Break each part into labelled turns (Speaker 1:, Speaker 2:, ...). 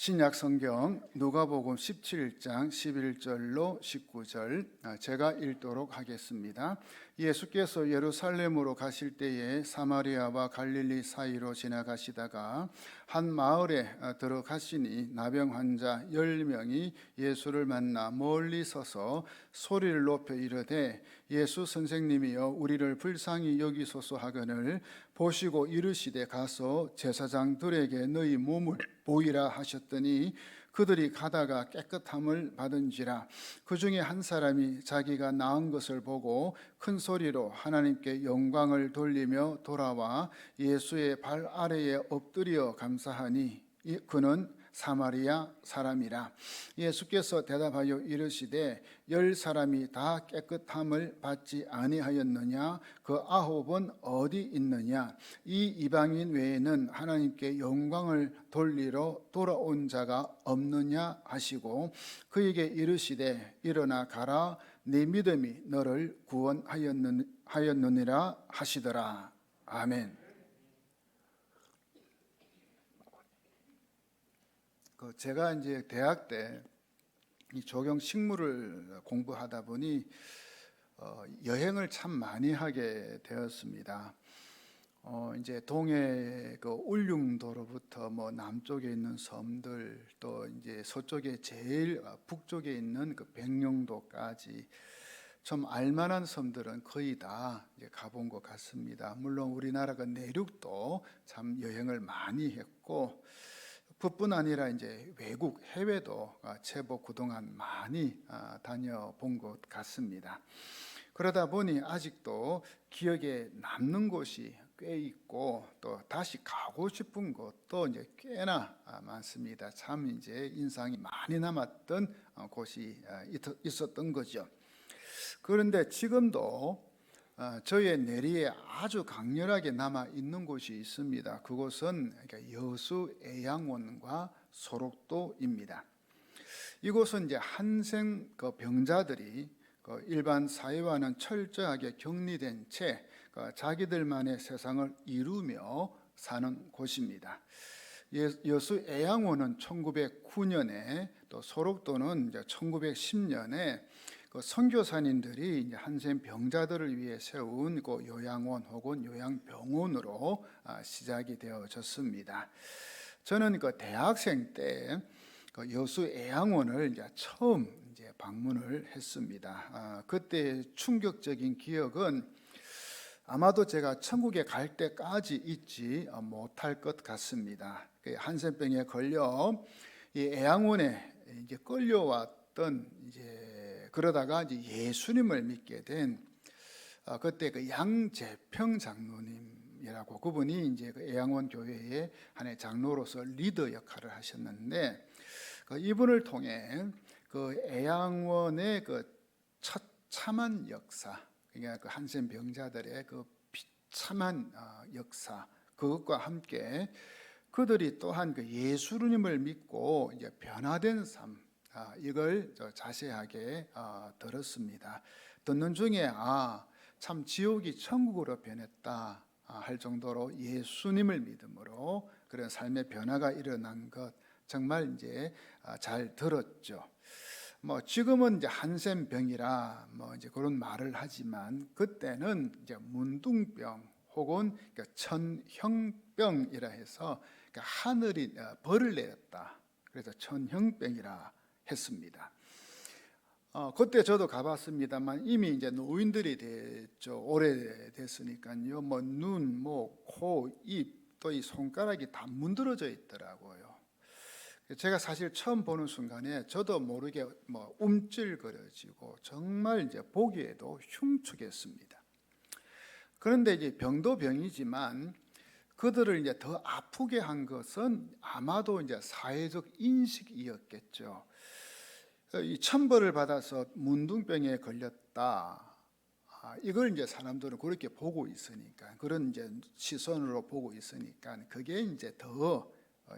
Speaker 1: 신약 성경 누가복음 17장 11절로 19절 제가 읽도록 하겠습니다. 예수께서 예루살렘으로 가실 때에 사마리아와 갈릴리 사이로 지나가시다가 한 마을에 들어가시니 나병 환자 10명이 예수를 만나 멀리 서서 소리를 높여 이르되 예수 선생님이여 우리를 불쌍히 여기소서 하거늘 보시고 이르시되 가서 제사장들에게 너희 몸을 보이라 하셨더니 그들이 가다가 깨끗함을 받은지라. 그 중에 한 사람이 자기가 나은 것을 보고 큰 소리로 하나님께 영광을 돌리며 돌아와 예수의 발 아래에 엎드려 감사하니 그는 사마리아 사람이라. 예수께서 대답하여 이르시되 10사람이 다 깨끗함을 받지 아니하였느냐? 그 9은 어디 있느냐? 이 이방인 외에는 하나님께 영광을 돌리러 돌아온 자가 없느냐 하시고 그에게 이르시되 일어나 가라 네 믿음이 너를 구원하였느니라 하시더라. 아멘. 제가 이제 대학 때 이 조경 식물을 공부하다 보니 여행을 참 많이 하게 되었습니다. 이제 동해 그 울릉도로부터 뭐 남쪽에 있는 섬들 또 이제 서쪽에 제일 북쪽에 있는 그 백령도까지 좀 알만한 섬들은 거의 다 이제 가본 것 같습니다. 물론 우리나라가 내륙도 참 여행을 많이 했고 뿐 아니라 이제 외국 해외도 제법 그동안 많이 다녀본 것 같습니다. 그러다 보니 아직도 기억에 남는 곳이 꽤 있고 또 다시 가고 싶은 곳도 이제 꽤나 많습니다. 참 이제 인상이 많이 남았던 곳이 있었던 거죠. 그런데 지금도 저의 내리에 아주 강렬하게 남아 있는 곳이 있습니다. 그곳은 여수 애양원과 소록도입니다. 이곳은 이제 한생 병자들이 일반 사회와는 철저하게 격리된 채 자기들만의 세상을 이루며 사는 곳입니다. 여수 애양원은 1909년에 또 소록도는 이제 1910년에 선교사님들이 이제 한센 병자들을 위해 세운 그 요양원 혹은 요양병원으로 시작이 되어졌습니다. 저는 그 대학생 때 여수 애양원을 이제 처음 이제 방문을 했습니다. 그때 충격적인 기억은 아마도 제가 천국에 갈 때까지 잊지 못할 것 같습니다. 한센병에 걸려 이 애양원에 이제 끌려왔던 이제 그러다가 이제 예수님을 믿게 된 그때 그 양재평 장로님이라고 그분이 이제 그 애양원 교회의 하나의 장로로서 리더 역할을 하셨는데 이분을 통해 그 애양원의 그 처참한 역사, 그러니까 그 한센 병자들의 그 비참한 역사 그것과 함께 그들이 또한 그 예수님을 믿고 이제 변화된 삶 이걸 자세하게 들었습니다. 듣는 중에 참 지옥이 천국으로 변했다 할 정도로 예수님을 믿음으로 그런 삶의 변화가 일어난 것 정말 이제 잘 들었죠. 뭐 지금은 이제 한센병이라 뭐 이제 그런 말을 하지만 그때는 이제 문둥병 혹은 천형병이라 해서 하늘이 벌을 내렸다. 그래서 천형병이라 했습니다. 그때 저도 가봤습니다만 이미 이제 노인들이 됐죠. 오래됐으니까요. 뭐 눈, 목, 코, 입 또 이 손가락이 다 문드러져 있더라고요. 제가 사실 처음 보는 순간에 저도 모르게 뭐 움찔거려지고 정말 이제 보기에도 흉측했습니다. 그런데 이제 병도 병이지만 그들을 이제 더 아프게 한 것은 아마도 이제 사회적 인식이었겠죠. 이 천벌을 받아서 문둥병에 걸렸다. 이걸 이제 사람들은 그렇게 보고 있으니까 그런 이제 시선으로 보고 있으니까 그게 이제 더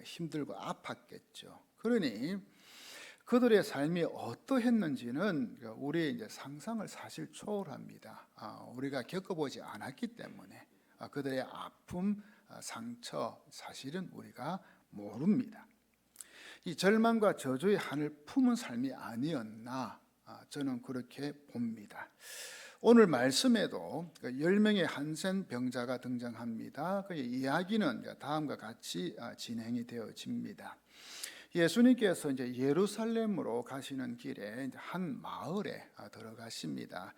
Speaker 1: 힘들고 아팠겠죠. 그러니 그들의 삶이 어떠했는지는 우리의 이제 상상을 사실 초월합니다. 우리가 겪어보지 않았기 때문에 그들의 아픔, 상처 사실은 우리가 모릅니다. 이 절망과 저주의 한을 품은 삶이 아니었나, 저는 그렇게 봅니다. 오늘 말씀에도 10명의 한센 병자가 등장합니다. 그 이야기는 다음과 같이 진행이 되어집니다. 예수님께서 이제 예루살렘으로 가시는 길에 한 마을에 들어가십니다.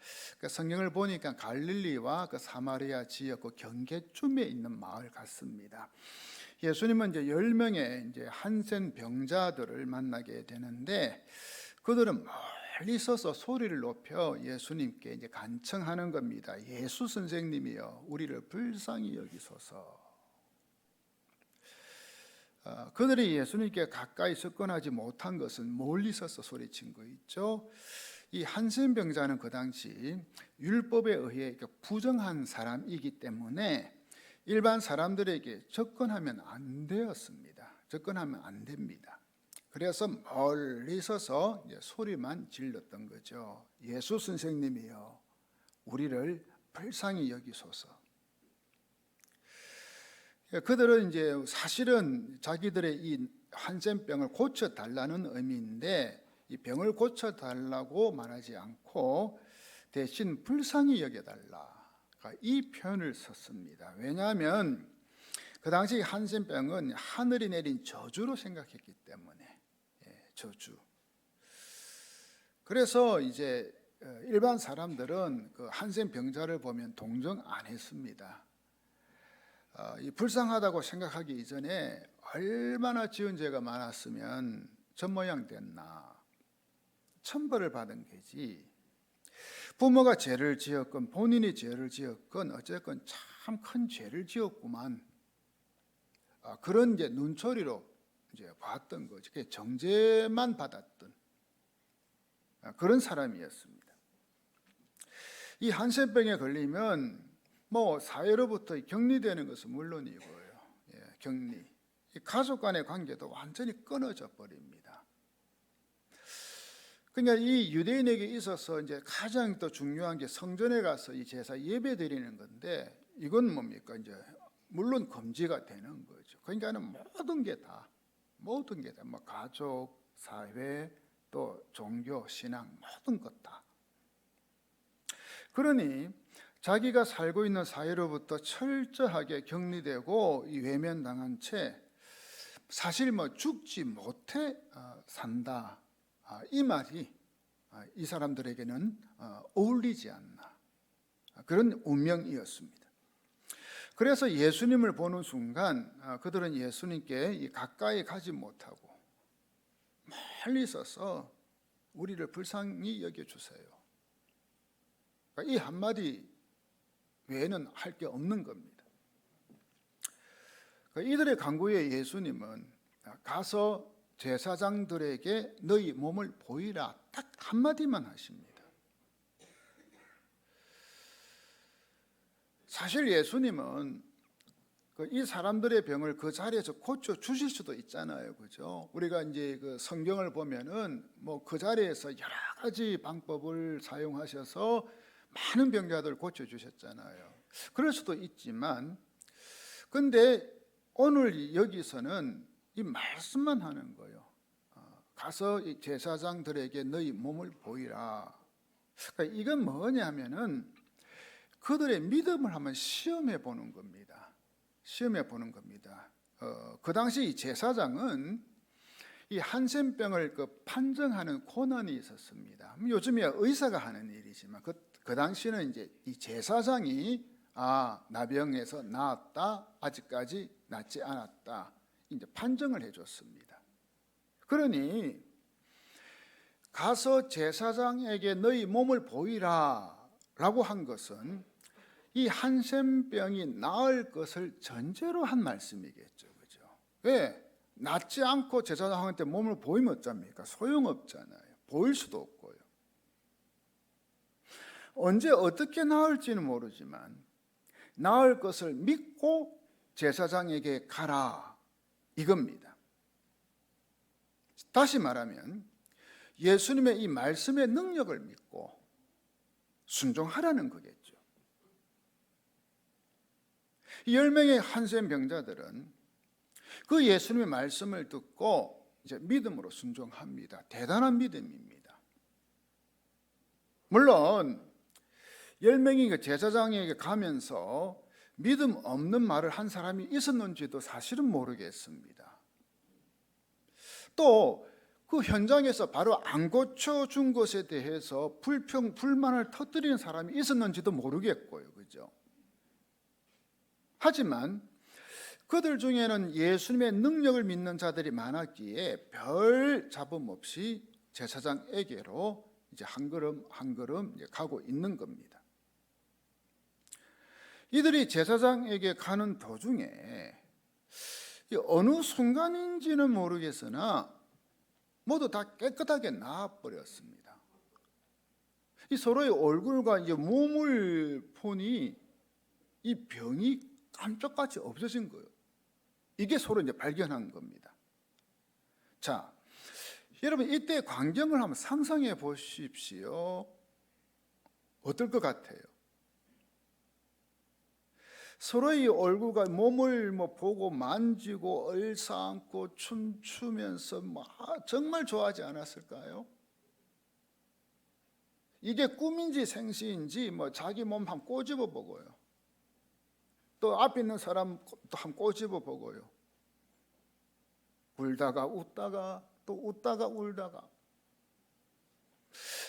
Speaker 1: 성경을 보니까 갈릴리와 그 사마리아 지역 그 경계쯤에 있는 마을 같습니다. 예수님은 이제 10명의 이제 한센 병자들을 만나게 되는데, 그들은 멀리 서서 소리를 높여 예수님께 이제 간청하는 겁니다. 예수 선생님이여, 우리를 불쌍히 여기소서. 그들이 예수님께 가까이 접근하지 못한 것은 멀리 서서 소리친 거 있죠. 이 한센 병자는 그 당시 율법에 의해 부정한 사람이기 때문에 일반 사람들에게 접근하면 안 되었습니다. 접근하면 안 됩니다. 그래서 멀리 서서 이제 소리만 질렀던 거죠. 예수 선생님이여, 우리를 불쌍히 여기소서. 그들은 이제 사실은 자기들의 이 한센병을 고쳐달라는 의미인데, 이 병을 고쳐달라고 말하지 않고 대신 불쌍히 여겨달라, 이 표현을 썼습니다. 왜냐하면 그 당시 한센병은 하늘이 내린 저주로 생각했기 때문에, 저주. 그래서 이제 일반 사람들은 그 한센병자를 보면 동정 안 했습니다. 이 불쌍하다고 생각하기 이전에 얼마나 지은 죄가 많았으면 저 모양 됐나, 천벌을 받은 게지. 부모가 죄를 지었건 본인이 죄를 지었건 어쨌건 참 큰 죄를 지었구만, 그런 이제 눈초리로 이제 봤던 거죠. 정죄만 받았던 그런 사람이었습니다. 이 한센병에 걸리면 뭐 사회로부터 격리되는 것은 물론이고요, 격리, 가족 간의 관계도 완전히 끊어져 버립니다. 그러니까 이 유대인에게 있어서 이제 가장 또 중요한 게 성전에 가서 이 제사 예배 드리는 건데, 이건 뭡니까? 이제 물론 금지가 되는 거죠. 그러니까는 모든 게 다, 뭐 가족, 사회, 또 종교, 신앙, 모든 것 다. 그러니 자기가 살고 있는 사회로부터 철저하게 격리되고 외면당한 채 사실 뭐 죽지 못해 산다, 이 말이 이 사람들에게는 어울리지 않나, 그런 운명이었습니다. 그래서 예수님을 보는 순간 그들은 예수님께 가까이 가지 못하고 멀리 서서 우리를 불쌍히 여겨주세요, 이 한마디 외에는 할 게 없는 겁니다. 이들의 간구에 예수님은 가서 제사장들에게 너희 몸을 보이라, 딱 한마디만 하십니다. 사실 예수님은 이 사람들의 병을 그 자리에서 고쳐 주실 수도 있잖아요, 그죠? 우리가 이제 그 성경을 보면은 뭐 그 자리에서 여러 가지 방법을 사용하셔서 많은 병자들 고쳐 주셨잖아요. 그럴 수도 있지만, 근데 오늘 여기서는 이 말씀만 하는 거예요. 가서 이 제사장들에게 너희 몸을 보이라. 그러니까 이건 뭐냐면은 그들의 믿음을 한번 시험해 보는 겁니다. 시험해 보는 겁니다. 그 당시 이 제사장은 이 한센병을 판정하는 권한이 있었습니다. 요즘이야 의사가 하는 일이지만 그 당시는 이제 이 제사장이 나병에서 나았다, 아직까지 낫지 않았다, 이제 판정을 해줬습니다. 그러니 가서 제사장에게 너희 몸을 보이라라고 한 것은 이 한센병이 나을 것을 전제로 한 말씀이겠죠, 그죠? 왜? 낫지 않고 제사장한테 몸을 보이면 어쩝니까? 소용없잖아요. 보일 수도 없고요. 언제 어떻게 나을지는 모르지만 나을 것을 믿고 제사장에게 가라, 이겁니다. 다시 말하면 예수님의 이 말씀의 능력을 믿고 순종하라는 거겠죠. 이 10명의 한센 병자들은 그 예수님의 말씀을 듣고 이제 믿음으로 순종합니다. 대단한 믿음입니다. 물론 10명이 제사장에게 가면서 믿음 없는 말을 한 사람이 있었는지도 사실은 모르겠습니다. 또 그 현장에서 바로 안 고쳐준 것에 대해서 불만을 터뜨리는 사람이 있었는지도 모르겠고요. 그죠? 하지만 그들 중에는 예수님의 능력을 믿는 자들이 많았기에 별 잡음 없이 제사장에게로 이제 한 걸음 한 걸음 가고 있는 겁니다. 이들이 제사장에게 가는 도중에 어느 순간인지는 모르겠으나 모두 다 깨끗하게 나아버렸습니다. 이 서로의 얼굴과 이제 몸을 보니 이 병이 깜짝같이 없어진 거예요. 이게 서로 이제 발견한 겁니다. 자, 여러분 이때 광경을 한번 상상해 보십시오. 어떨 것 같아요? 서로의 얼굴과 몸을 보고 만지고 얼싸안고 춤추면서 정말 좋아하지 않았을까요? 이게 꿈인지 생시인지 자기 몸 한번 꼬집어 보고요. 또 앞에 있는 사람 또 한번 꼬집어 보고요. 울다가 웃다가 또 웃다가 울다가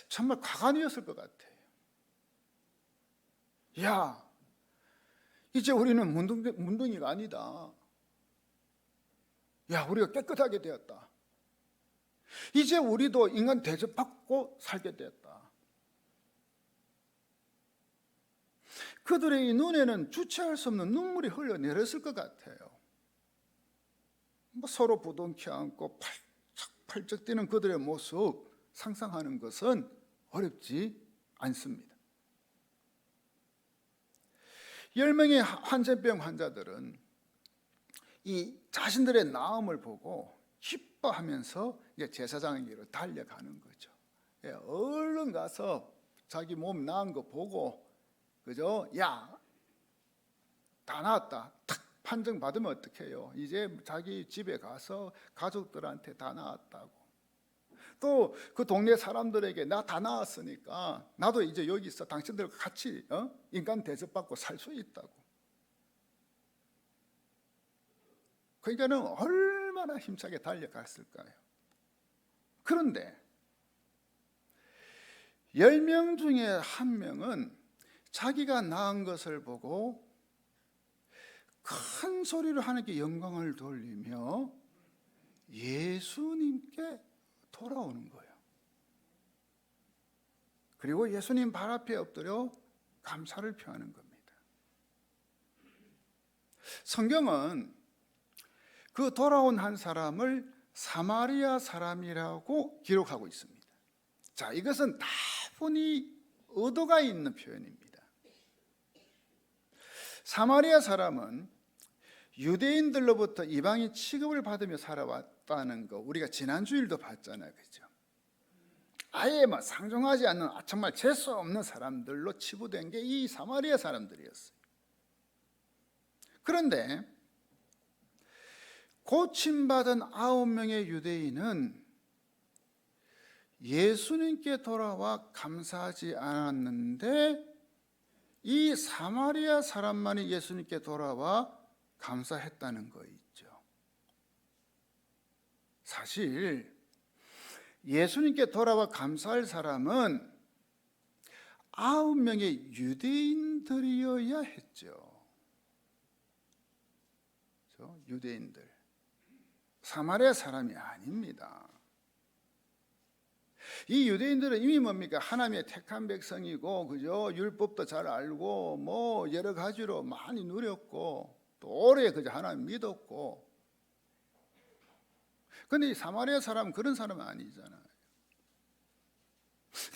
Speaker 1: 정말 가관이었을 것 같아요. 야, 이제 우리는 문둥이가 아니다. 야, 우리가 깨끗하게 되었다. 이제 우리도 인간 대접받고 살게 되었다. 그들의 눈에는 주체할 수 없는 눈물이 흘러내렸을 것 같아요. 서로 부둥켜 안고 팔쩍 뛰는 그들의 모습 상상하는 것은 어렵지 않습니다. 10명의 한센병 환자들은 이 자신들의 나음을 보고 기뻐하면서 이제 제사장에게로 달려가는 거죠. 얼른 가서 자기 몸 나은 거 보고, 그죠? 야, 다 나았다. 탁 판정 받으면 어떡해요? 이제 자기 집에 가서 가족들한테 다 나았다고. 또 그 동네 사람들에게 나 다 나았으니까 나도 이제 여기 있어 당신들과 같이 인간 대접받고 살 수 있다고. 그러니까는 얼마나 힘차게 달려갔을까요? 그런데 10명 중에 1명은 자기가 나은 것을 보고 큰 소리로 하나님께 영광을 돌리며 예수님께 돌아오는 거예요. 그리고 예수님 발 앞에 엎드려 감사를 표하는 겁니다. 성경은 그 돌아온 한 사람을 사마리아 사람이라고 기록하고 있습니다. 자, 이것은 다분히 의도가 있는 표현입니다. 사마리아 사람은 유대인들로부터 이방인 취급을 받으며 살아왔다는 거 우리가 지난 주일도 봤잖아요, 그렇죠? 아예 상종하지 않는 정말 재수 없는 사람들로 치부된 게 이 사마리아 사람들이었어요. 그런데 고침받은 9명의 유대인은 예수님께 돌아와 감사하지 않았는데 이 사마리아 사람만이 예수님께 돌아와 감사했다는 거 있죠. 사실 예수님께 돌아와 감사할 사람은 9명의 유대인들이어야 했죠. 그렇죠? 유대인들. 사마리아 사람이 아닙니다. 이 유대인들은 이미 뭡니까? 하나님의 택한 백성이고, 그죠? 율법도 잘 알고, 여러 가지로 많이 누렸고, 또 오래 그저 하나님 믿었고. 근데 이 사마리아 사람은 그런 사람은 아니잖아요.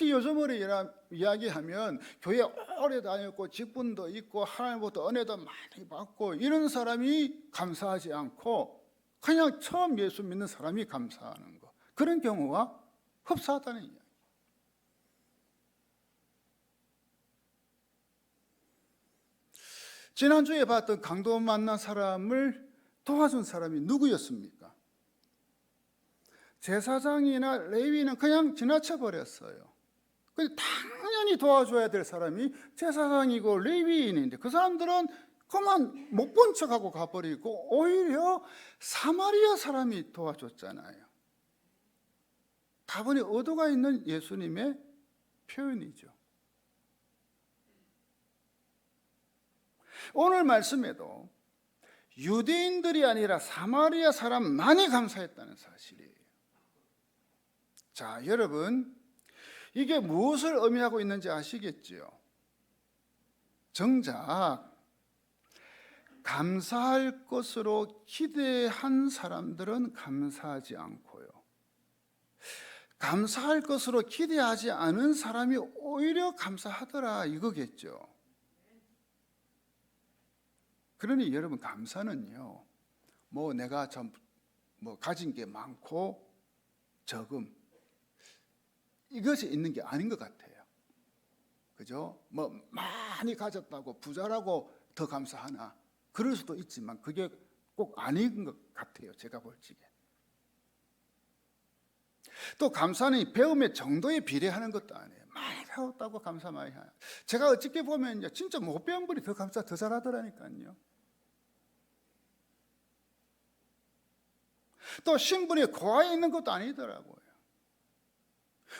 Speaker 1: 요즘으로 이야기하면 교회 오래 다녔고 직분도 있고 하나님부터 은혜도 많이 받고 이런 사람이 감사하지 않고 그냥 처음 예수 믿는 사람이 감사하는 거, 그런 경우가 흡사하다는 이야기. 지난주에 봤던 강도 만난 사람을 도와준 사람이 누구였습니까? 제사장이나 레위는 그냥 지나쳐 버렸어요. 당연히 도와줘야 될 사람이 제사장이고 레위인인데 그 사람들은 그만 못 본 척하고 가버리고 오히려 사마리아 사람이 도와줬잖아요. 다분히 의도가 있는 예수님의 표현이죠. 오늘 말씀에도 유대인들이 아니라 사마리아 사람만이 감사했다는 사실이에요. 자, 여러분, 이게 무엇을 의미하고 있는지 아시겠지요? 정작 감사할 것으로 기대한 사람들은 감사하지 않고요, 감사할 것으로 기대하지 않은 사람이 오히려 감사하더라, 이거겠죠. 그러니 여러분, 감사는요, 내가 가진 게 많고 적음, 이것이 있는 게 아닌 것 같아요. 그죠? 많이 가졌다고 부자라고 더 감사하나? 그럴 수도 있지만 그게 꼭 아닌 것 같아요, 제가 볼 적에. 또 감사는 배움의 정도에 비례하는 것도 아니에요. 많이 배웠다고 감사 많이 해요. 제가 어떻게 보면 진짜 못 배운 분이 더 감사 더 잘하더라니까요. 또 신분이 고하에 있는 것도 아니더라고요.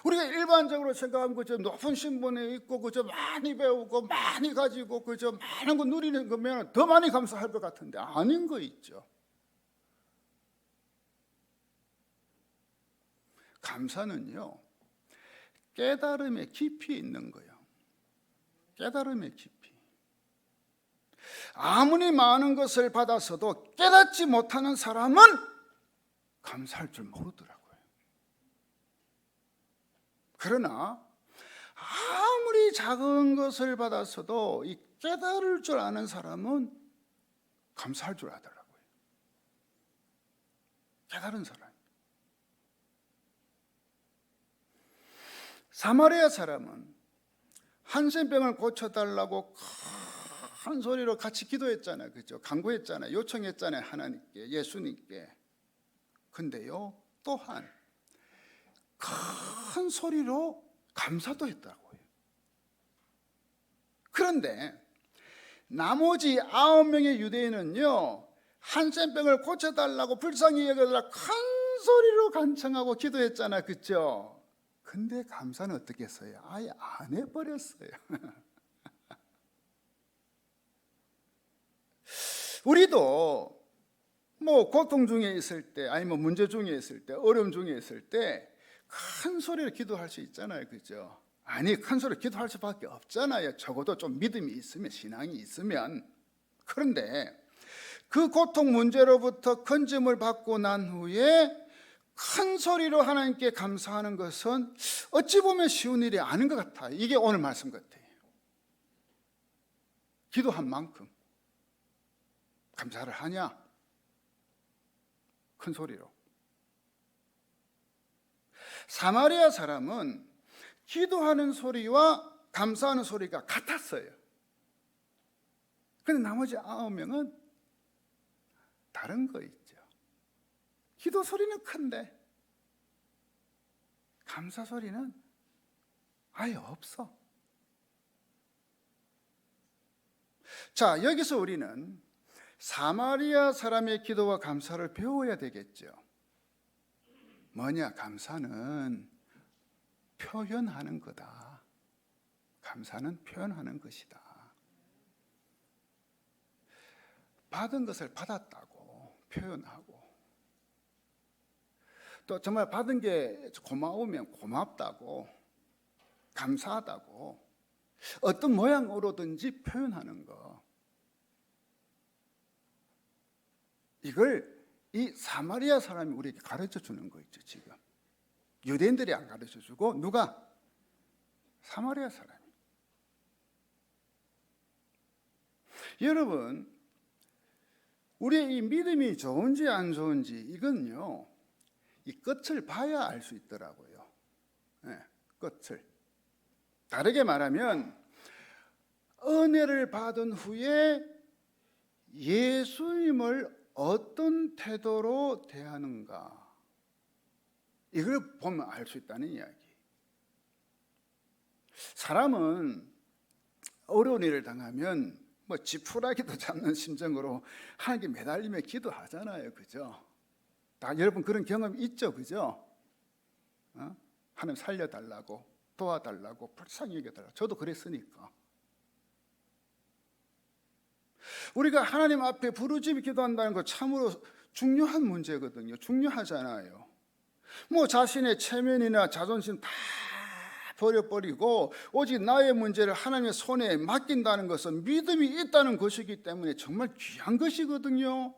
Speaker 1: 우리가 일반적으로 생각하면 그저 높은 신분에 있고 그저 많이 배우고 많이 가지고 그저 많은 거 누리는 거면 더 많이 감사할 것 같은데 아닌 거 있죠. 감사는요, 깨달음의 깊이 있는 거예요. 깨달음의 깊이. 아무리 많은 것을 받아서도 깨닫지 못하는 사람은 감사할 줄 모르더라고요. 그러나 아무리 작은 것을 받았어도 이 깨달을 줄 아는 사람은 감사할 줄 아더라고요. 깨달은 사람. 사마리아 사람은 한센병을 고쳐달라고 큰 소리로 같이 기도했잖아요. 그죠? 간구했잖아요. 요청했잖아요. 하나님께, 예수님께. 근데요, 또한 큰 소리로 감사도 했다고요. 그런데 나머지 9명의 유대인은요, 한센병을 고쳐달라고 불쌍히 여겨달라 큰 소리로 간청하고 기도했잖아요. 그죠? 근데 감사는 어떻게 했어요? 아예 안 해버렸어요. 우리도 고통 중에 있을 때, 아니면 문제 중에 있을 때, 어려움 중에 있을 때 큰 소리로 기도할 수 있잖아요. 그죠? 아니, 큰 소리로 기도할 수밖에 없잖아요. 적어도 좀 믿음이 있으면, 신앙이 있으면. 그런데 그 고통 문제로부터 건짐을 받고 난 후에 큰 소리로 하나님께 감사하는 것은 어찌 보면 쉬운 일이 아닌 것 같아요. 이게 오늘 말씀 같아요. 기도한 만큼 감사를 하냐? 큰 소리로. 사마리아 사람은 기도하는 소리와 감사하는 소리가 같았어요. 그런데 나머지 9명은 다른 거 있죠. 기도 소리는 큰데 감사 소리는 아예 없어. 자, 여기서 우리는 사마리아 사람의 기도와 감사를 배워야 되겠죠. 뭐냐? 감사는 표현하는 거다. 감사는 표현하는 것이다. 받은 것을 받았다고 표현하고, 또 정말 받은 게 고마우면 고맙다고, 감사하다고, 어떤 모양으로든지 표현하는 거. 이걸 이 사마리아 사람이 우리에게 가르쳐 주는 거 있죠. 지금 유대인들이 안 가르쳐 주고 누가? 사마리아 사람이. 여러분, 우리의 이 믿음이 좋은지 안 좋은지 이건요, 이 끝을 봐야 알 수 있더라고요. 네, 끝을. 다르게 말하면 은혜를 받은 후에 예수님을 어떤 태도로 대하는가, 이걸 보면 알 수 있다는 이야기. 사람은 어려운 일을 당하면 뭐 지푸라기도 잡는 심정으로 하나님께 매달리며 기도하잖아요, 그죠? 다 여러분 그런 경험 있죠, 그죠? 하나님 살려달라고, 도와달라고, 불쌍히 여겨달라고. 저도 그랬으니까. 우리가 하나님 앞에 부르짖어 기도한다는 거 참으로 중요한 문제거든요. 중요하잖아요. 뭐 자신의 체면이나 자존심 다 버려버리고 오직 나의 문제를 하나님의 손에 맡긴다는 것은 믿음이 있다는 것이기 때문에 정말 귀한 것이거든요.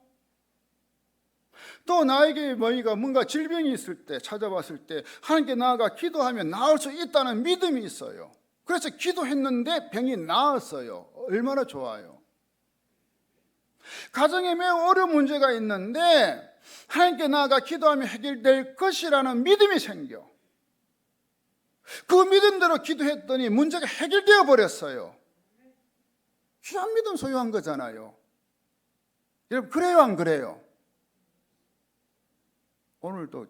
Speaker 1: 또 나에게 뭔가 질병이 있을 때, 찾아봤을 때 하나님께 나아가 기도하면 나을 수 있다는 믿음이 있어요. 그래서 기도했는데 병이 나았어요. 얼마나 좋아요. 가정에 매우 어려운 문제가 있는데 하나님께 나아가 기도하면 해결될 것이라는 믿음이 생겨. 그 믿음대로 기도했더니 문제가 해결되어 버렸어요. 귀한 믿음 소유한 거잖아요. 여러분 그래요, 안 그래요? 오늘도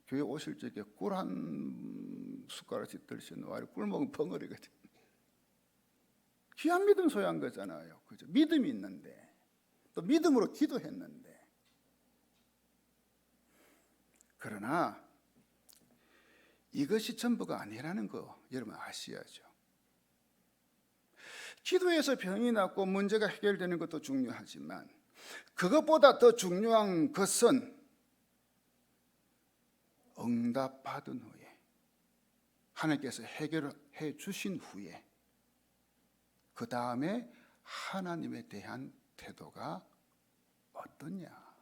Speaker 1: 교회 오실 적에 꿀 한 숟가락씩 드시는 와이 꿀 먹으면 벙어리거든요. 귀한 믿음 소유한 거잖아요. 그죠? 믿음이 있는데 또 믿음으로 기도했는데. 그러나 이것이 전부가 아니라는 거 여러분 아셔야죠. 기도해서 병이 낫고 문제가 해결되는 것도 중요하지만 그것보다 더 중요한 것은 응답받은 후에 하나님께서 해결해 주신 후에 그 다음에 하나님에 대한 태도가 어떠냐.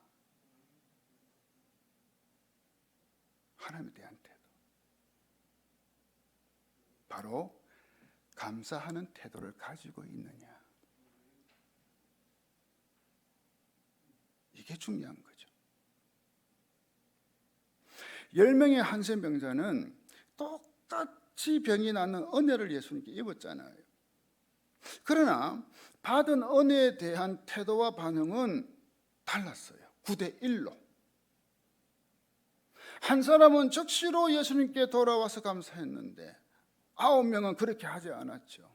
Speaker 1: 하나님에 대한 태도. 바로 감사하는 태도를 가지고 있느냐. 이게 중요한 거죠. 10명의 한센병자는 똑같이 병이 낫는 은혜를 예수님께 입었잖아요. 그러나 받은 은혜에 대한 태도와 반응은 달랐어요. 9대1로. 한 사람은 즉시로 예수님께 돌아와서 감사했는데 9명은 그렇게 하지 않았죠.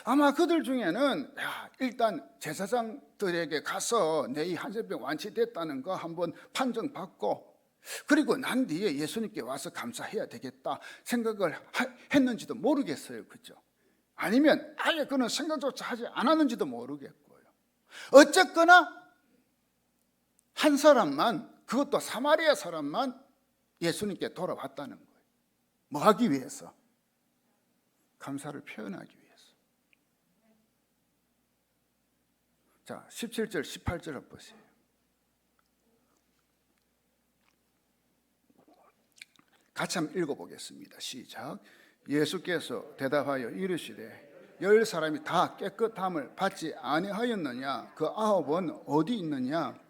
Speaker 1: 아마 그들 중에는 일단 제사장들에게 가서 내 이 한센병 완치됐다는 거 한번 판정받고 그리고 난 뒤에 예수님께 와서 감사해야 되겠다 생각을 했는지도 모르겠어요. 그죠? 아니면 아예 그는 생각조차 하지 않았는지도 모르겠고요. 어쨌거나 한 사람만, 그것도 사마리아 사람만 예수님께 돌아왔다는 거예요. 뭐 하기 위해서? 감사를 표현하기 위해서. 자, 17절, 18절을 보세요. 같이 한번 읽어보겠습니다. 시작. 예수께서 대답하여 이르시되 10사람이 다 깨끗함을 받지 아니하였느냐? 그 9은 어디 있느냐?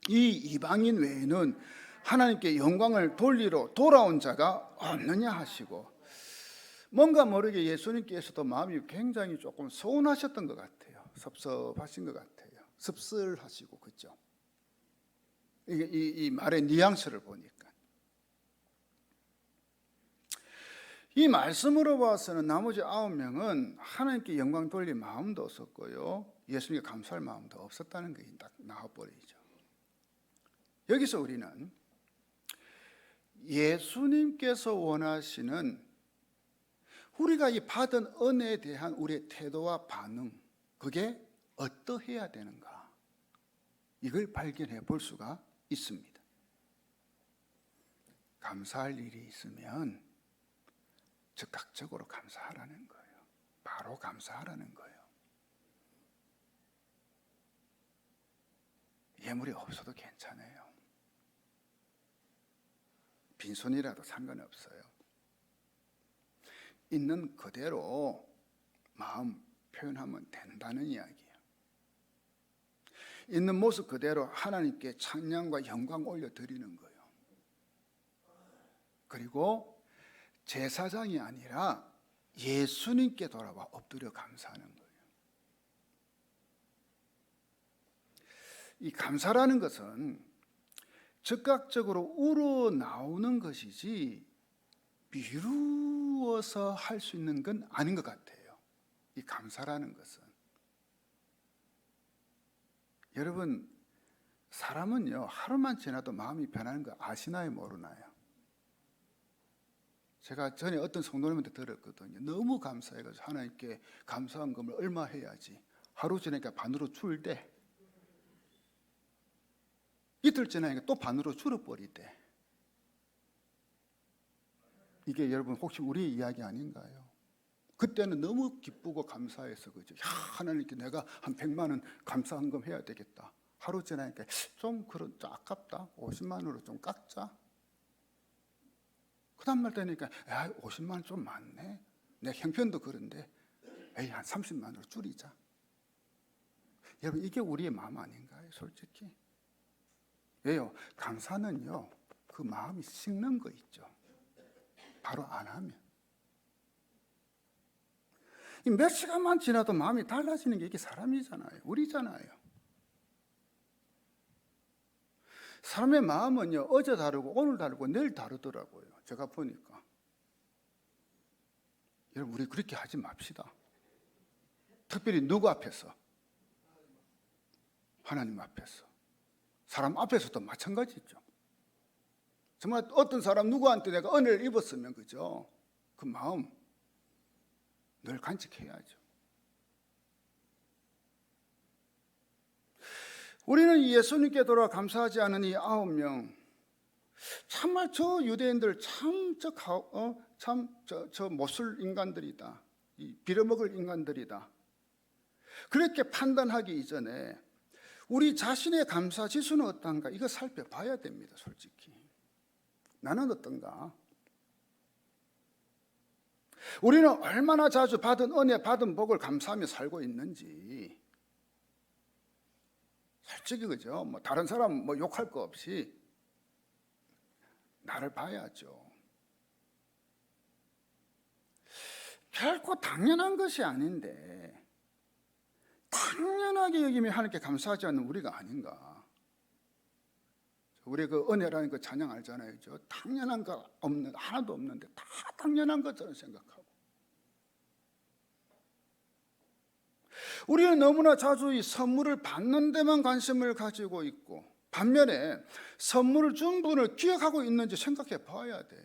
Speaker 1: 이 이방인 외에는 하나님께 영광을 돌리러 돌아온 자가 없느냐 하시고, 뭔가 모르게 예수님께서도 마음이 굉장히 조금 서운하셨던 것 같아요. 섭섭하신 것 같아요. 씁쓸하시고, 그죠? 이 말의 뉘앙스를 보니까. 이 말씀으로 봐서는 나머지 9명은 하나님께 영광 돌릴 마음도 없었고요, 예수님께 감사할 마음도 없었다는 게 딱 나와버리죠. 여기서 우리는 예수님께서 원하시는 우리가 이 받은 은혜에 대한 우리의 태도와 반응, 그게 어떠해야 되는가, 이걸 발견해 볼 수가 있습니다. 감사할 일이 있으면 즉각적으로 감사하라는 거예요. 바로 감사하라는 거예요. 예물이 없어도 괜찮아요. 빈손이라도 상관없어요. 있는 그대로 마음 표현하면 된다는 이야기예요. 있는 모습 그대로 하나님께 찬양과 영광 올려드리는 거예요. 그리고 제사장이 아니라 예수님께 돌아와 엎드려 감사하는 거예요. 이 감사라는 것은 즉각적으로 우러나오는 것이지 미루어서 할 수 있는 건 아닌 것 같아요. 이 감사라는 것은. 여러분, 사람은요, 하루만 지나도 마음이 변하는 거 아시나요, 모르나요? 제가 전에 어떤 성도님한테 들었거든요. 너무 감사해가지고 하나님께 감사한금을 얼마 해야지. 하루 지나니까 반으로 줄대. 이틀 지나니까 또 반으로 줄어버리대. 이게 여러분 혹시 우리 이야기 아닌가요? 그때는 너무 기쁘고 감사해서 그죠. 야, 하나님께 내가 한 100만 원 감사한금 해야 되겠다. 하루 지나니까 좀 아깝다. 50만 원으로 좀 깎자. 그 다음 날 되니까 야, 50만 원 좀 많네. 내 형편도 그런데 에이, 한 30만 원으로 줄이자. 여러분, 이게 우리의 마음 아닌가요? 솔직히. 왜요? 감사는요, 그 마음이 식는 거 있죠. 바로 안 하면. 몇 시간만 지나도 마음이 달라지는 게 이게 사람이잖아요. 우리잖아요. 사람의 마음은요, 어제 다르고 오늘 다르고 내일 다르더라고요. 제가 보니까. 여러분, 우리 그렇게 하지 맙시다. 특별히 누구 앞에서? 하나님 앞에서. 사람 앞에서도 마찬가지죠. 정말 어떤 사람 누구한테 내가 은혜를 입었으면 그죠? 그 마음 늘 간직해야죠. 우리는 예수님께 돌아 감사하지 않은 이 9명, 정말 저 유대인들 저 못쓸 인간들이다. 이 빌어먹을 인간들이다. 그렇게 판단하기 이전에 우리 자신의 감사 지수는 어떤가? 이거 살펴봐야 됩니다. 솔직히. 나는 어떤가? 우리는 얼마나 자주 받은 은혜, 받은 복을 감사하며 살고 있는지 솔직히 그죠? 뭐 다른 사람 뭐 욕할 거 없이 나를 봐야죠. 결코 당연한 것이 아닌데 당연하게 여기며 하나님께 감사하지 않는 우리가 아닌가? 우리 그 은혜라는 그 찬양 알잖아요, 그죠? 당연한 거 없는 하나도 없는데 다 당연한 것처럼 생각하고. 우리는 너무나 자주 이 선물을 받는 데만 관심을 가지고 있고 반면에 선물을 준 분을 기억하고 있는지 생각해 봐야 돼요.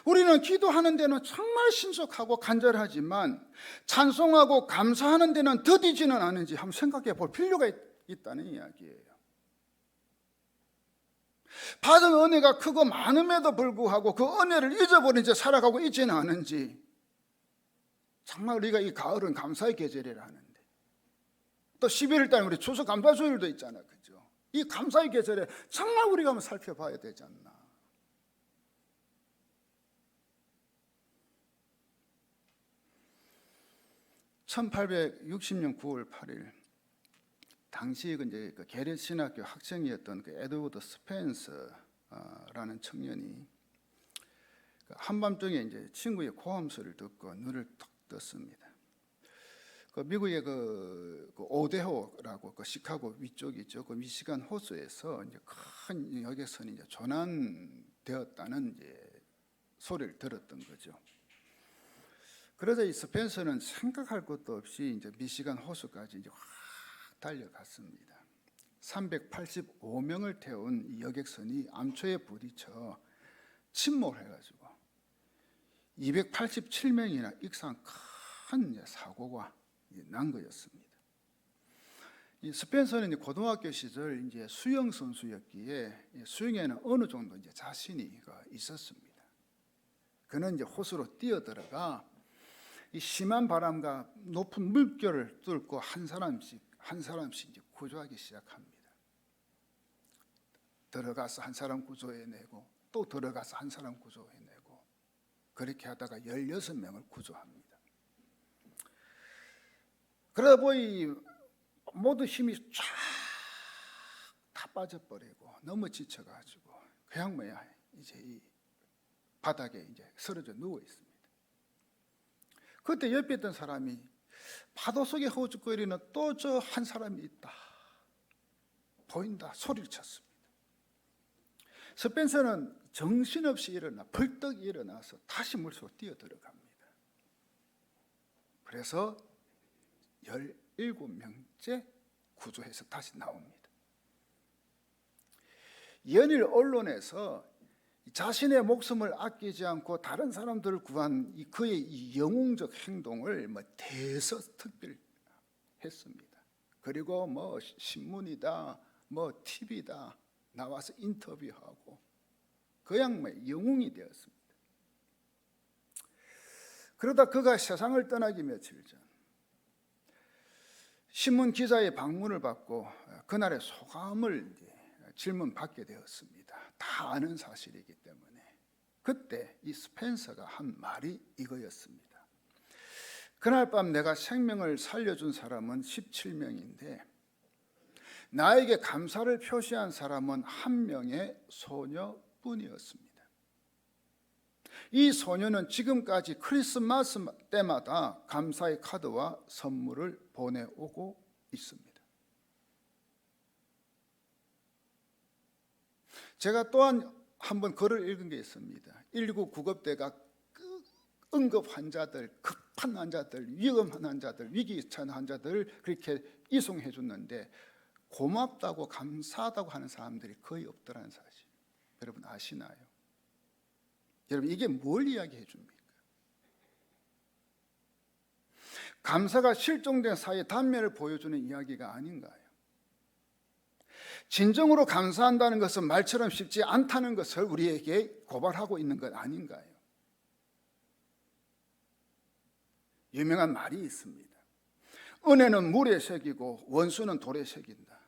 Speaker 1: 우리는 기도하는 데는 정말 신속하고 간절하지만 찬송하고 감사하는 데는 더디지는 않은지 한번 생각해 볼 필요가 있다는 이야기예요. 받은 은혜가 크고 많음에도 불구하고 그 은혜를 잊어버린 채 살아가고 있지는 않은지. 정말 우리가 이 가을은 감사의 계절이라 하는데 또 11월 달에 우리 추수 감사주일도 있잖아요, 그죠? 이 감사의 계절에 정말 우리가 한번 살펴봐야 되지 않나. (1860년 9월 8일) 당시 이제 그 게렛 신학교 학생이었던 그 에드워드 스펜서라는 청년이 한밤중에 이제 친구의 고함 소리를 듣고 눈을 탁 떴습니다. 그 미국의 그 오데호라고 그 시카고 위쪽이죠. 그 미시간 호수에서 이제 큰 여객선이 이제 조난되었다는 이제 소리를 들었던 거죠. 그러자 이 스펜서는 생각할 것도 없이 이제 미시간 호수까지 이제 확 달려갔습니다. 385명을 태운 이 여객선이 암초에 부딪혀 침몰해가지고 287명이나 익사한 큰 사고가 난 거였습니다. 이 스펜서는 고등학교 시절 이제 수영 선수였기에 수영에는 어느 정도 이제 자신이 있었습니다. 그는 이제 호수로 뛰어들어가 이 심한 바람과 높은 물결을 뚫고 한 사람씩 이제 구조하기 시작합니다. 들어가서 한 사람 구조해내고 또 들어가서 한 사람 구조해내고 그렇게 하다가 16명을 구조합니다. 그러다 보니 모두 힘이 쫙 다 빠져버리고 너무 지쳐가지고 그냥 이제 이 바닥에 이제 쓰러져 누워 있습니다. 그때 옆에 있던 사람이 파도 속에 허우적거리는 또 저 한 사람이 있다. 보인다 소리를 쳤습니다. 스펜서는 정신없이 벌떡 일어나서 다시 물속으로 뛰어들어갑니다. 그래서 17명째 구조해서 다시 나옵니다. 연일 언론에서 자신의 목숨을 아끼지 않고 다른 사람들을 구한 그의 이 영웅적 행동을 대서특필했습니다. 그리고 신문이다, TV다 나와서 인터뷰하고 그 양반의 영웅이 되었습니다. 그러다 그가 세상을 떠나기 며칠 전 신문 기자의 방문을 받고 그날의 소감을 질문받게 되었습니다. 다 아는 사실이기 때문에. 그때 이 스펜서가 한 말이 이거였습니다. 그날 밤 내가 생명을 살려준 사람은 17명인데 나에게 감사를 표시한 사람은 한 명의 소녀뿐이었습니다. 이 소녀는 지금까지 크리스마스 때마다 감사의 카드와 선물을 보내오고 있습니다. 제가 또한 한번 글을 읽은 게 있습니다. 119 구급대가 응급 환자들, 급한 환자들, 위험한 환자들, 위기 처한 환자들을 그렇게 이송해 줬는데 고맙다고 감사하다고 하는 사람들이 거의 없더라는 사실 여러분 아시나요? 여러분 이게 뭘 이야기해 줍니까? 감사가 실종된 사회의 단면을 보여주는 이야기가 아닌가요? 진정으로 감사한다는 것은 말처럼 쉽지 않다는 것을 우리에게 고발하고 있는 것 아닌가요? 유명한 말이 있습니다. 은혜는 물에 새기고 원수는 돌에 새긴다.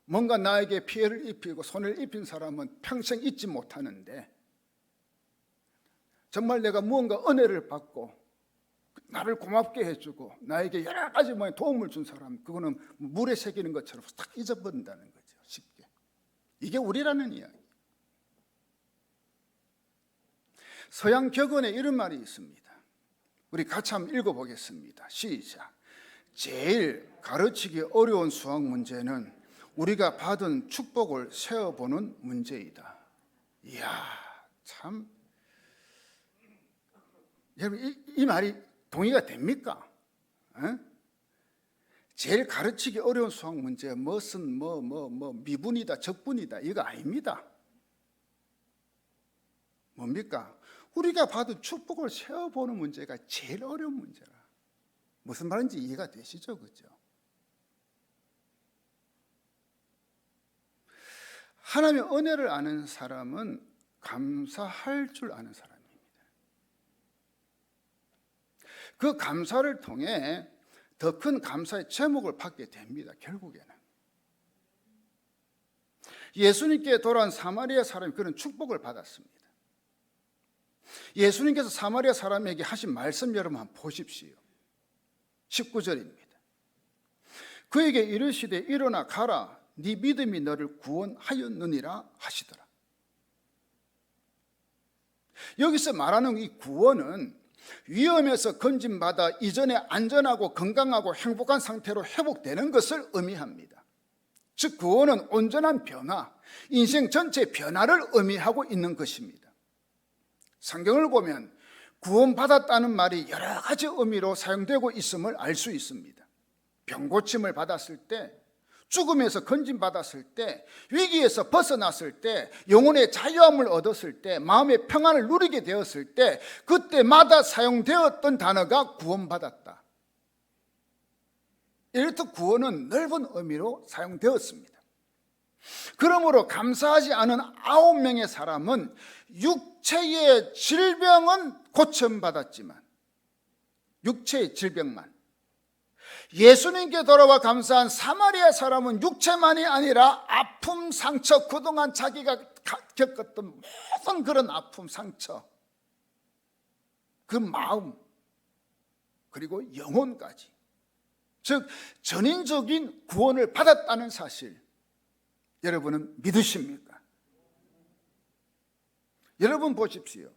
Speaker 1: 뭔가 나에게 피해를 입히고 손해를 입힌 사람은 평생 잊지 못하는데 정말 내가 무언가 은혜를 받고 나를 고맙게 해주고 나에게 여러 가지 도움을 준 사람, 그거는 물에 새기는 것처럼 딱 잊어버린다는 거죠. 쉽게. 이게 우리라는 이야기. 서양 격언에 이런 말이 있습니다. 우리 같이 한번 읽어보겠습니다. 시작. 제일 가르치기 어려운 수학 문제는 우리가 받은 축복을 세어보는 문제이다. 이야, 참. 여러분 이 말이 동의가 됩니까? 제일 가르치기 어려운 수학 문제 무슨 미분이다 적분이다 이거 아닙니다. 뭡니까? 우리가 받은 축복을 세어보는 문제가 제일 어려운 문제라. 무슨 말인지 이해가 되시죠? 그죠? 하나님의 은혜를 아는 사람은 감사할 줄 아는 사람입니다. 그 감사를 통해 더 큰 감사의 제목을 받게 됩니다. 결국에는 예수님께 돌아온 사마리아 사람이 그런 축복을 받았습니다. 예수님께서 사마리아 사람에게 하신 말씀 여러분 한번 보십시오. 19절입니다. 그에게 이르시되 일어나 가라 네 믿음이 너를 구원하였느니라 하시더라. 여기서 말하는 이 구원은 위험에서 건진받아 이전에 안전하고 건강하고 행복한 상태로 회복되는 것을 의미합니다. 즉 구원은 온전한 변화, 인생 전체의 변화를 의미하고 있는 것입니다. 성경을 보면 구원받았다는 말이 여러 가지 의미로 사용되고 있음을 알 수 있습니다. 병고침을 받았을 때, 죽음에서 건진받았을 때, 위기에서 벗어났을 때, 영혼의 자유함을 얻었을 때, 마음의 평안을 누리게 되었을 때 그때마다 사용되었던 단어가 구원받았다. 이렇듯 구원은 넓은 의미로 사용되었습니다. 그러므로 감사하지 않은 9명의 사람은 육체의 질병은 고침받았지만 육체의 질병만, 예수님께 돌아와 감사한 사마리아 사람은 육체만이 아니라 아픔, 상처, 그동안 자기가 겪었던 모든 그런 아픔, 상처, 그 마음, 그리고 영혼까지, 즉 전인적인 구원을 받았다는 사실 여러분은 믿으십니까? 여러분 보십시오.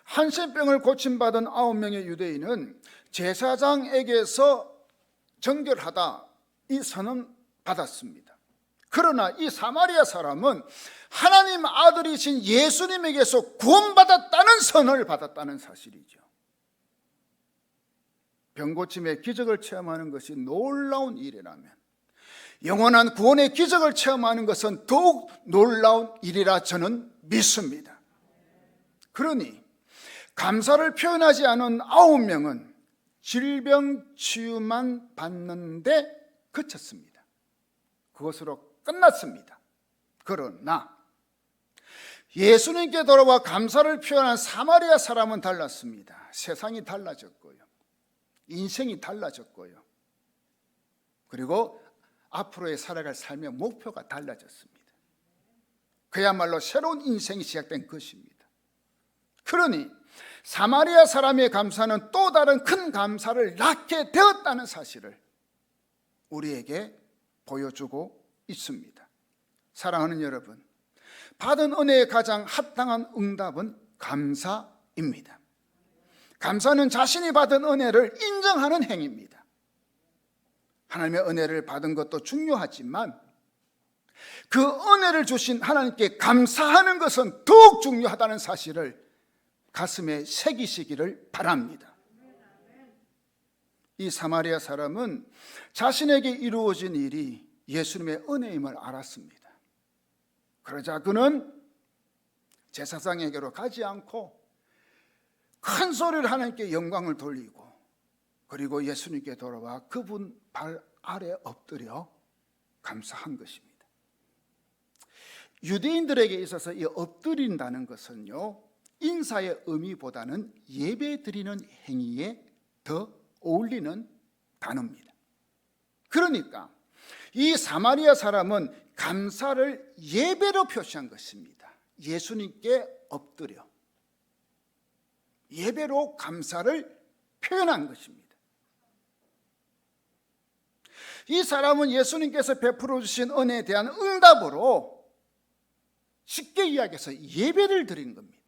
Speaker 1: 한센병을 고침받은 9명의 유대인은 제사장에게서 정결하다 이 선언 받았습니다. 그러나 이 사마리아 사람은 하나님 아들이신 예수님에게서 구원받았다는 선을 받았다는 사실이죠. 병고침의 기적을 체험하는 것이 놀라운 일이라면 영원한 구원의 기적을 체험하는 것은 더욱 놀라운 일이라 저는 믿습니다. 그러니 감사를 표현하지 않은 9명은 질병 치유만 받는데 그쳤습니다. 그것으로 끝났습니다. 그러나 예수님께 돌아와 감사를 표현한 사마리아 사람은 달랐습니다. 세상이 달라졌고요. 인생이 달라졌고요. 그리고 앞으로의 살아갈 삶의 목표가 달라졌습니다. 그야말로 새로운 인생이 시작된 것입니다. 그러니 사마리아 사람의 감사는 또 다른 큰 감사를 낳게 되었다는 사실을 우리에게 보여주고 있습니다. 사랑하는 여러분, 받은 은혜의 가장 합당한 응답은 감사입니다. 감사는 자신이 받은 은혜를 인정하는 행위입니다. 하나님의 은혜를 받은 것도 중요하지만 그 은혜를 주신 하나님께 감사하는 것은 더욱 중요하다는 사실을 가슴에 새기시기를 바랍니다. 이 사마리아 사람은 자신에게 이루어진 일이 예수님의 은혜임을 알았습니다. 그러자 그는 제사장에게로 가지 않고 큰 소리를 하나님께 영광을 돌리고 그리고 예수님께 돌아와 그분 발 아래 엎드려 감사한 것입니다. 유대인들에게 있어서 이 엎드린다는 것은요, 인사의 의미보다는 예배 드리는 행위에 더 어울리는 단어입니다. 그러니까 이 사마리아 사람은 감사를 예배로 표시한 것입니다. 예수님께 엎드려 예배로 감사를 표현한 것입니다. 이 사람은 예수님께서 베풀어 주신 은혜에 대한 응답으로 쉽게 이야기해서 예배를 드린 겁니다.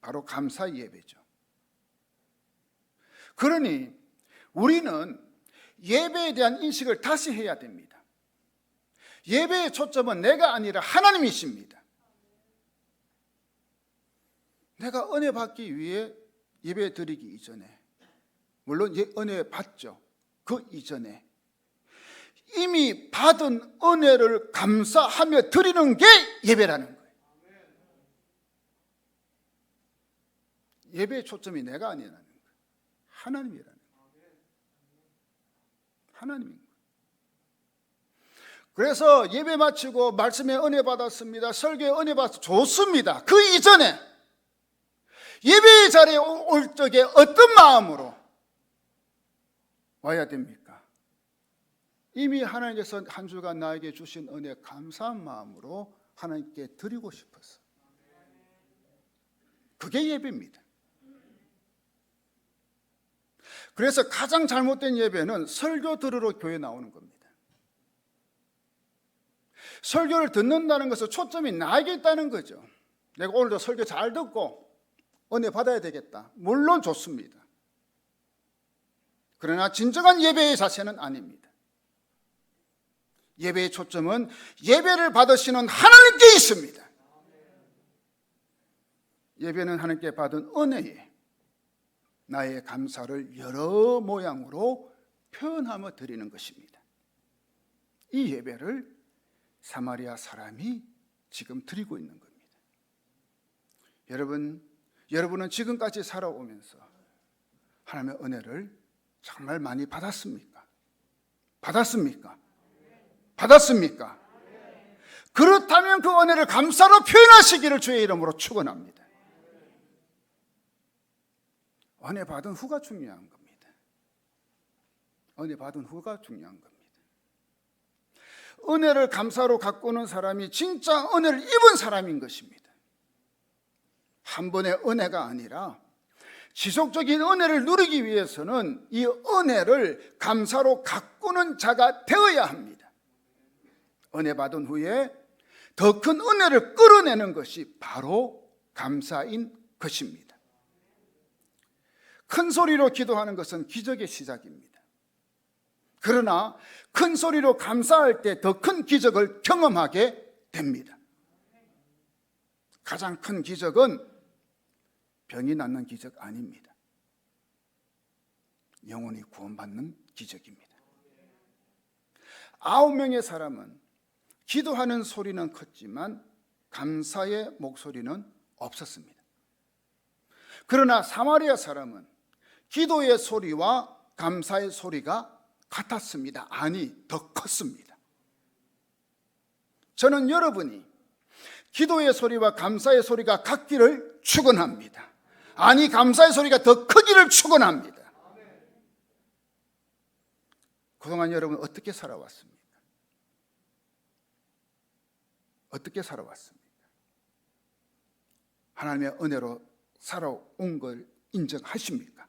Speaker 1: 바로 감사 예배죠. 그러니 우리는 예배에 대한 인식을 다시 해야 됩니다. 예배의 초점은 내가 아니라 하나님이십니다. 내가 은혜 받기 위해 예배 드리기 이전에, 물론 은혜 받죠. 그 이전에 이미 받은 은혜를 감사하며 드리는 게 예배라는 거예요. 예배의 초점이 내가 아니라는 거예요. 하나님이라는 거예요. 하나님인 거예요. 그래서 예배 마치고 말씀에 은혜 받았습니다. 설교에 은혜 받았습니다. 좋습니다. 그 이전에 예배의 자리에 올 적에 어떤 마음으로 와야 됩니까? 이미 하나님께서 한 주간 나에게 주신 은혜 감사한 마음으로 하나님께 드리고 싶어서. 그게 예배입니다. 그래서 가장 잘못된 예배는 설교 들으러 교회 나오는 겁니다. 설교를 듣는다는 것은 초점이 나에게 있다는 거죠. 내가 오늘도 설교 잘 듣고 은혜 받아야 되겠다. 물론 좋습니다. 그러나 진정한 예배의 자세는 아닙니다. 예배의 초점은 예배를 받으시는 하나님께 있습니다. 예배는 하나님께 받은 은혜에 나의 감사를 여러 모양으로 표현하며 드리는 것입니다. 이 예배를 사마리아 사람이 지금 드리고 있는 겁니다. 여러분은 지금까지 살아오면서 하나님의 은혜를 정말 많이 받았습니까? 받았습니까? 받았습니까? 그렇다면 그 은혜를 감사로 표현하시기를 주의 이름으로 축원합니다. 은혜 받은 후가 중요한 겁니다. 은혜 받은 후가 중요한 겁니다. 은혜를 감사로 가꾸는 사람이 진짜 은혜를 입은 사람인 것입니다. 한 번의 은혜가 아니라 지속적인 은혜를 누리기 위해서는 이 은혜를 감사로 가꾸는 자가 되어야 합니다. 은혜 받은 후에 더 큰 은혜를 끌어내는 것이 바로 감사인 것입니다. 큰 소리로 기도하는 것은 기적의 시작입니다. 그러나 큰 소리로 감사할 때 더 큰 기적을 경험하게 됩니다. 가장 큰 기적은 병이 낫는 기적 아닙니다. 영혼이 구원받는 기적입니다. 9명의 사람은 기도하는 소리는 컸지만 감사의 목소리는 없었습니다. 그러나 사마리아 사람은 기도의 소리와 감사의 소리가 같았습니다. 아니, 더 컸습니다. 저는 여러분이 기도의 소리와 감사의 소리가 같기를 축원합니다. 아니, 감사의 소리가 더 크기를 축원합니다. 그동안 여러분 어떻게 살아왔습니까? 어떻게 살아왔습니까? 하나님의 은혜로 살아온 걸 인정하십니까?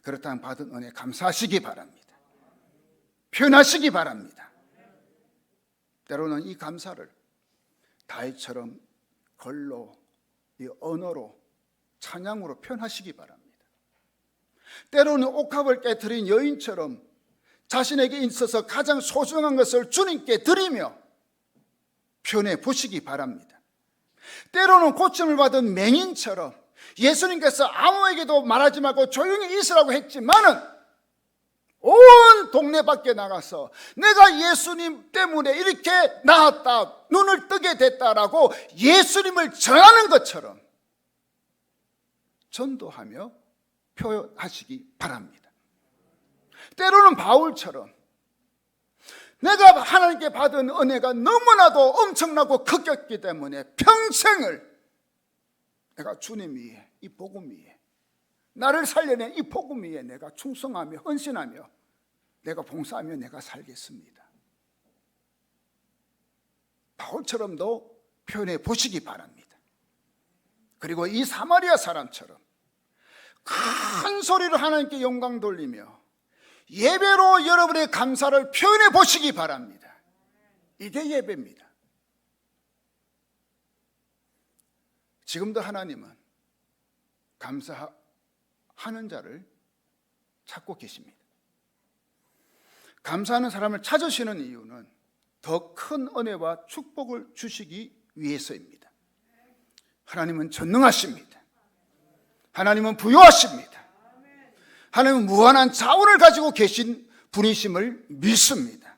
Speaker 1: 그렇다면 받은 은혜 감사하시기 바랍니다. 표현하시기 바랍니다. 때로는 이 감사를 다윗처럼 글로, 이 언어로, 찬양으로 표현하시기 바랍니다. 때로는 옥합을 깨트린 여인처럼 자신에게 있어서 가장 소중한 것을 주님께 드리며 표현해 보시기 바랍니다. 때로는 고침을 받은 맹인처럼 예수님께서 아무에게도 말하지 말고 조용히 있으라고 했지만은 온 동네 밖에 나가서 내가 예수님 때문에 이렇게 나았다, 눈을 뜨게 됐다라고 예수님을 전하는 것처럼 전도하며 표현하시기 바랍니다. 때로는 바울처럼 내가 하나님께 받은 은혜가 너무나도 엄청나고 크겠기 때문에 평생을 내가 주님 위에, 이 복음 위에, 나를 살려낸 이 복음 위에 내가 충성하며 헌신하며 내가 봉사하며 내가 살겠습니다. 바울처럼도 표현해 보시기 바랍니다. 그리고 이 사마리아 사람처럼 큰 소리로 하나님께 영광 돌리며 예배로 여러분의 감사를 표현해 보시기 바랍니다. 이게 예배입니다. 지금도 하나님은 감사하는 자를 찾고 계십니다. 감사하는 사람을 찾으시는 이유는 더 큰 은혜와 축복을 주시기 위해서입니다. 하나님은 전능하십니다. 하나님은 부유하십니다. 하나님은 무한한 자원을 가지고 계신 분이심을 믿습니다.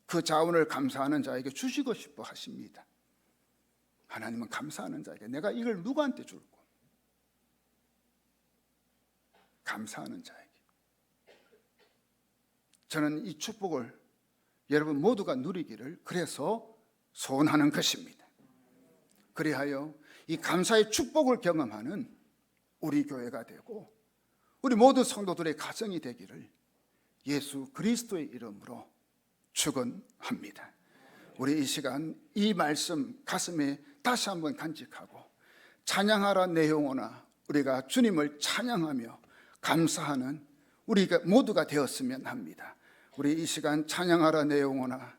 Speaker 1: 그 자원을 감사하는 자에게 주시고 싶어 하십니다. 하나님은 감사하는 자에게 내가 이걸 누구한테 줄고, 감사하는 자에게. 저는 이 축복을 여러분 모두가 누리기를 그래서 소원하는 것입니다. 그리하여 이 감사의 축복을 경험하는 우리 교회가 되고 우리 모든 성도들의 가정이 되기를 예수 그리스도의 이름으로 축원합니다. 우리 이 시간 이 말씀 가슴에 다시 한번 간직하고 찬양하라 내 영혼아, 우리가 주님을 찬양하며 감사하는 우리가 모두가 되었으면 합니다. 우리 이 시간 찬양하라 내 영혼아,